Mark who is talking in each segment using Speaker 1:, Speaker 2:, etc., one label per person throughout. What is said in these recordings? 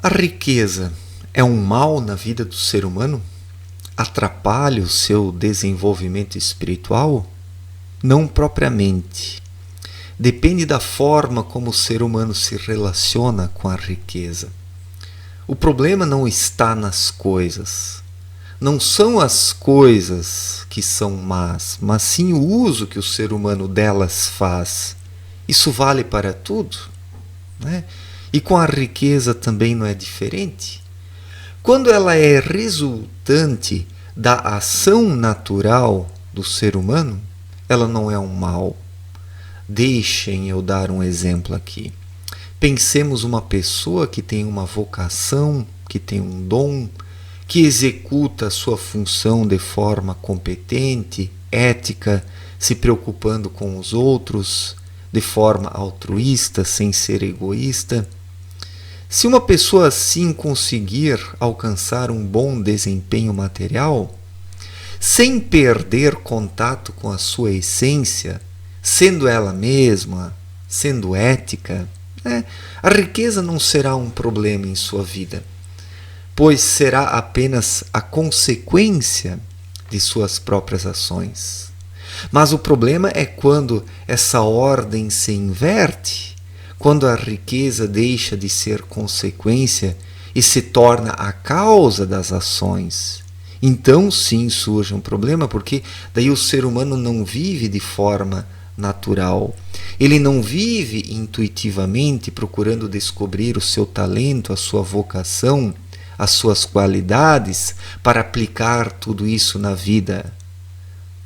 Speaker 1: A riqueza é um mal na vida do ser humano? Atrapalha o seu desenvolvimento espiritual? Não propriamente. Depende da forma como o ser humano se relaciona com a riqueza. O problema não está nas coisas. Não são as coisas que são más, mas sim o uso que o ser humano delas faz. Isso vale para tudo, né? E com a riqueza também não é diferente. Quando ela é resultante da ação natural do ser humano, ela não é um mal. Deixem eu dar um exemplo aqui. Pensemos uma pessoa que tem uma vocação, que tem um dom, que executa a sua função de forma competente, ética, se preocupando com os outros, de forma altruísta, sem ser egoísta. Se uma pessoa assim conseguir alcançar um bom desempenho material, sem perder contato com a sua essência, sendo ela mesma, sendo ética, a riqueza não será um problema em sua vida, pois será apenas a consequência de suas próprias ações. Mas o problema é quando essa ordem se inverte, quando a riqueza deixa de ser consequência e se torna a causa das ações. Então sim surge um problema, porque daí o ser humano não vive de forma natural. Ele não vive intuitivamente procurando descobrir o seu talento, a sua vocação, as suas qualidades para aplicar tudo isso na vida,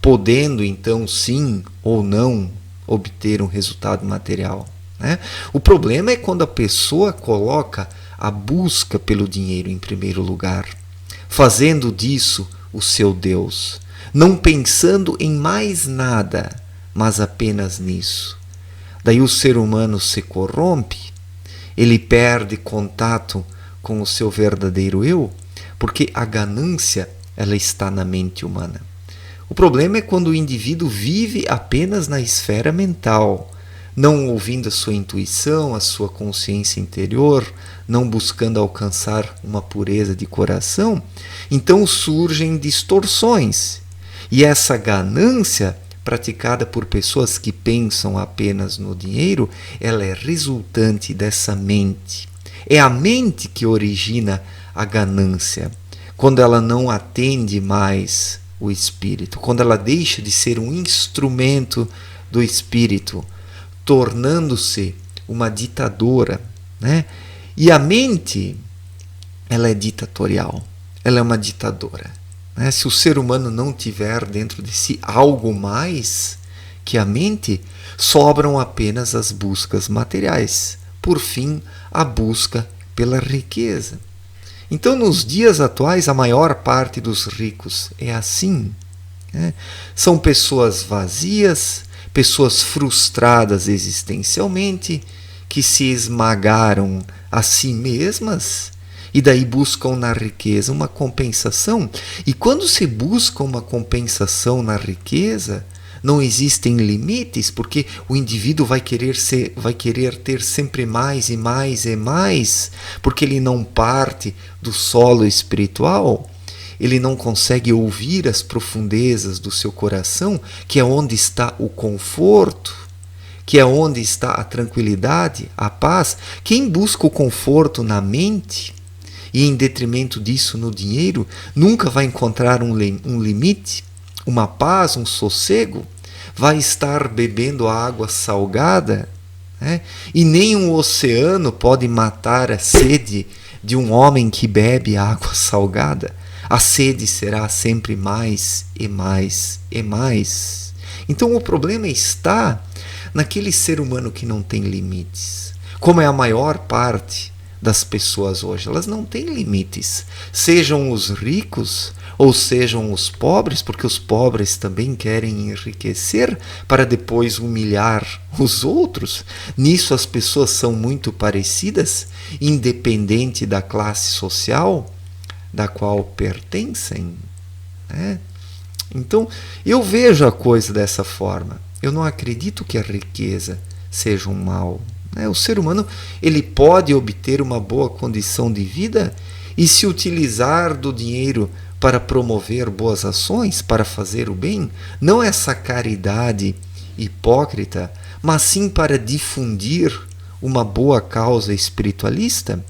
Speaker 1: podendo então sim ou não obter um resultado material. O problema é quando a pessoa coloca a busca pelo dinheiro em primeiro lugar, fazendo disso o seu Deus, não pensando em mais nada, mas apenas nisso. Daí o ser humano se corrompe, ele perde contato com o seu verdadeiro eu, porque a ganância ela está na mente humana. O problema é quando o indivíduo vive apenas na esfera mental, não ouvindo a sua intuição, a sua consciência interior, não buscando alcançar uma pureza de coração. Então surgem distorções. E essa ganância, praticada por pessoas que pensam apenas no dinheiro, ela é resultante dessa mente. É a mente que origina a ganância, quando ela não atende mais o espírito, quando ela deixa de ser um instrumento do espírito, tornando-se uma ditadora, E a mente, ela é ditatorial, ela é uma ditadora. Se o ser humano não tiver dentro de si algo mais que a mente, sobram apenas as buscas materiais. Por fim, a busca pela riqueza. Então, nos dias atuais, a maior parte dos ricos é assim. São pessoas vazias, pessoas frustradas existencialmente, que se esmagaram a si mesmas e daí buscam na riqueza uma compensação. E quando se busca uma compensação na riqueza, não existem limites, porque o indivíduo vai querer ter sempre mais e mais e mais, porque ele não parte do solo espiritual. Ele não consegue ouvir as profundezas do seu coração, que é onde está o conforto, que é onde está a tranquilidade, a paz. Quem busca o conforto na mente e em detrimento disso no dinheiro, nunca vai encontrar um limite, uma paz, um sossego. Vai estar bebendo a água salgada, e nem um oceano pode matar a sede de um homem que bebe água salgada. A sede será sempre mais e mais e mais. Então o problema está naquele ser humano que não tem limites. Como é a maior parte das pessoas hoje, elas não têm limites. Sejam os ricos ou sejam os pobres, porque os pobres também querem enriquecer para depois humilhar os outros. Nisso as pessoas são muito parecidas, independente da classe social da qual pertencem. Então, eu vejo a coisa dessa forma. Eu não acredito que a riqueza seja um mal. né? O ser humano ele pode obter uma boa condição de vida e se utilizar do dinheiro para promover boas ações, para fazer o bem, não essa caridade hipócrita, mas sim para difundir uma boa causa espiritualista.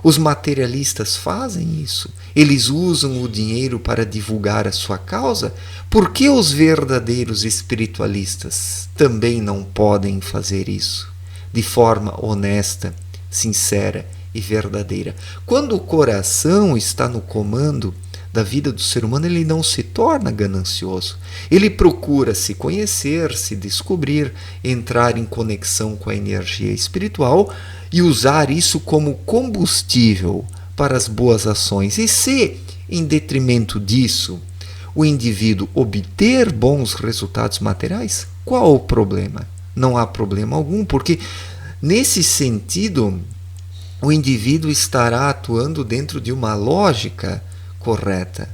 Speaker 1: Os materialistas fazem isso. Eles usam o dinheiro para divulgar a sua causa. Por que os verdadeiros espiritualistas também não podem fazer isso de forma honesta, sincera e verdadeira? Quando o coração está no comando da vida do ser humano, ele não se torna ganancioso. Ele procura se conhecer, se descobrir, entrar em conexão com a energia espiritual e usar isso como combustível para as boas ações. E se, em detrimento disso, o indivíduo obter bons resultados materiais, qual o problema? Não há problema algum, porque nesse sentido o indivíduo estará atuando dentro de uma lógica correta,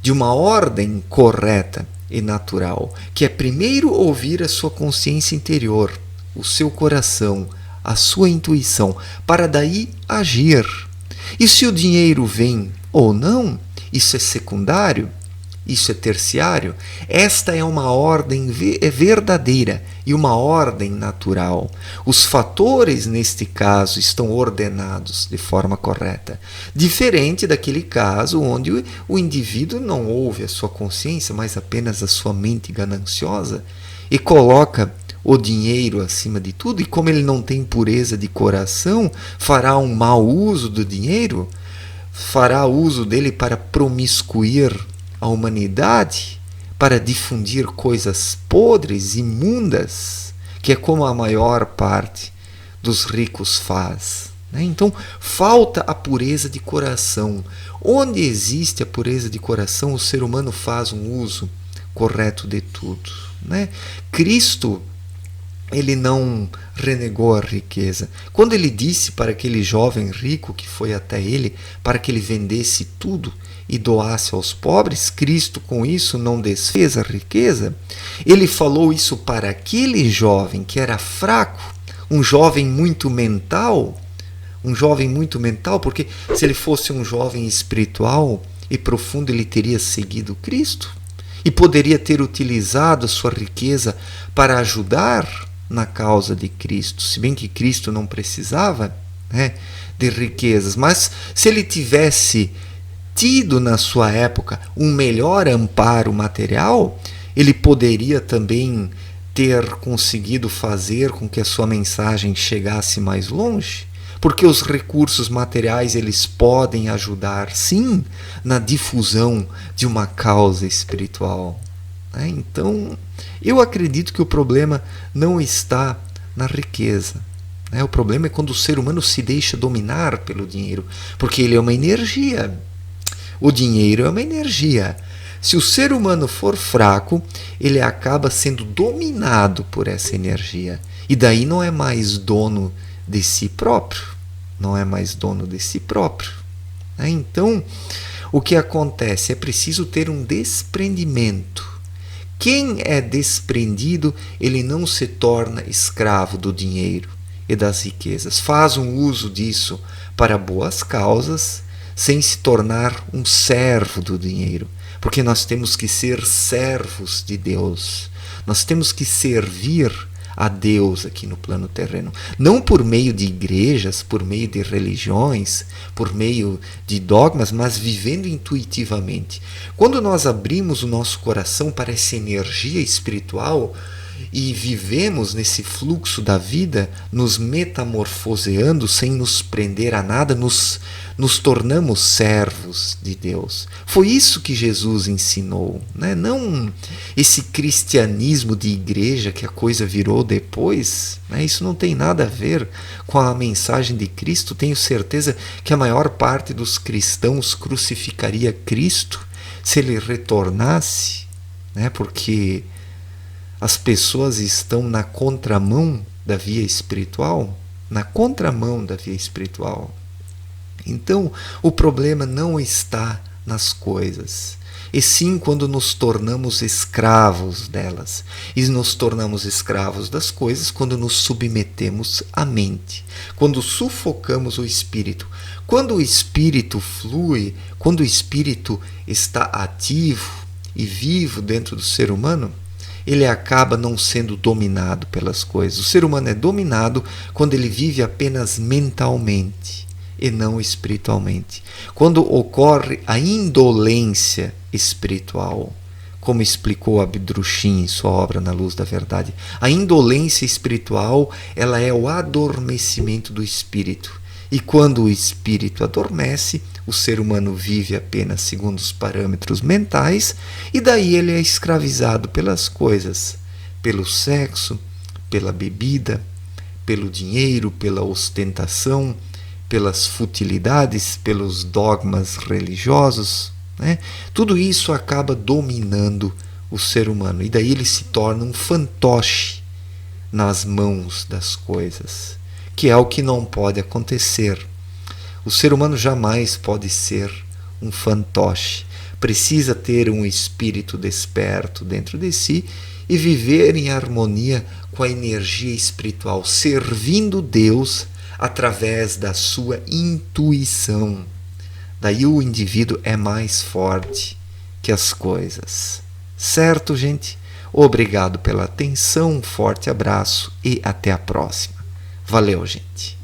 Speaker 1: de uma ordem correta e natural, que é primeiro ouvir a sua consciência interior, o seu coração, a sua intuição, para daí agir. E se o dinheiro vem ou não, isso é secundário, isso é terciário. Esta é uma ordem verdadeira e uma ordem natural. Os fatores, neste caso, estão ordenados de forma correta. Diferente daquele caso onde o indivíduo não ouve a sua consciência, mas apenas a sua mente gananciosa e coloca o dinheiro acima de tudo, e como ele não tem pureza de coração, fará um mau uso do dinheiro, fará uso dele para promiscuir a humanidade, para difundir coisas podres, imundas, que é como a maior parte dos ricos faz. Então, falta a pureza de coração. Onde existe a pureza de coração, o ser humano faz um uso correto de tudo. Cristo, ele não renegou a riqueza. Quando ele disse para aquele jovem rico que foi até ele, para que ele vendesse tudo e doasse aos pobres, Cristo com isso não desfez a riqueza. Ele falou isso para aquele jovem que era fraco, um jovem muito mental, porque se ele fosse um jovem espiritual e profundo, ele teria seguido Cristo e poderia ter utilizado a sua riqueza para ajudar na causa de Cristo, se bem que Cristo não precisava de riquezas, mas se ele tivesse tido na sua época um melhor amparo material, ele poderia também ter conseguido fazer com que a sua mensagem chegasse mais longe, porque os recursos materiais eles podem ajudar sim na difusão de uma causa espiritual. Então, eu acredito que o problema não está na riqueza. O problema é quando o ser humano se deixa dominar pelo dinheiro, porque ele é uma energia. O dinheiro é uma energia. Se o ser humano for fraco, ele acaba sendo dominado por essa energia. E daí não é mais dono de si próprio. Então, o que acontece? É preciso ter um desprendimento. Quem é desprendido, ele não se torna escravo do dinheiro e das riquezas. Faz um uso disso para boas causas, sem se tornar um servo do dinheiro. Porque nós temos que ser servos de Deus. Nós temos que servir a Deus aqui no plano terreno. Não por meio de igrejas, por meio de religiões, por meio de dogmas, mas vivendo intuitivamente. Quando nós abrimos o nosso coração para essa energia espiritual e vivemos nesse fluxo da vida, nos metamorfoseando sem nos prender a nada, nos tornamos servos de Deus. Foi isso que Jesus ensinou, Não esse cristianismo de igreja que a coisa virou depois. Isso não tem nada a ver com a mensagem de Cristo. Tenho certeza que a maior parte dos cristãos crucificaria Cristo se ele retornasse, porque as pessoas estão na contramão da via espiritual, Então, o problema não está nas coisas. e sim quando nos tornamos escravos delas. E nos tornamos escravos das coisas quando nos submetemos à mente, quando sufocamos o espírito. Quando o espírito flui, quando o espírito está ativo e vivo dentro do ser humano, ele acaba não sendo dominado pelas coisas. O ser humano é dominado quando ele vive apenas mentalmente e não espiritualmente. Quando ocorre a indolência espiritual, como explicou Abdrushim em sua obra Na Luz da Verdade, a indolência espiritual, ela é o adormecimento do espírito. E quando o espírito adormece, o ser humano vive apenas segundo os parâmetros mentais, e daí ele é escravizado pelas coisas, pelo sexo, pela bebida, pelo dinheiro, pela ostentação, pelas futilidades, pelos dogmas religiosos, né? Tudo isso acaba dominando o ser humano, e daí ele se torna um fantoche nas mãos das coisas, que é o que não pode acontecer. O ser humano jamais pode ser um fantoche. Precisa ter um espírito desperto dentro de si e viver em harmonia com a energia espiritual, servindo Deus através da sua intuição. Daí o indivíduo é mais forte que as coisas. Certo, gente? Obrigado pela atenção, um forte abraço e até a próxima. Valeu, gente!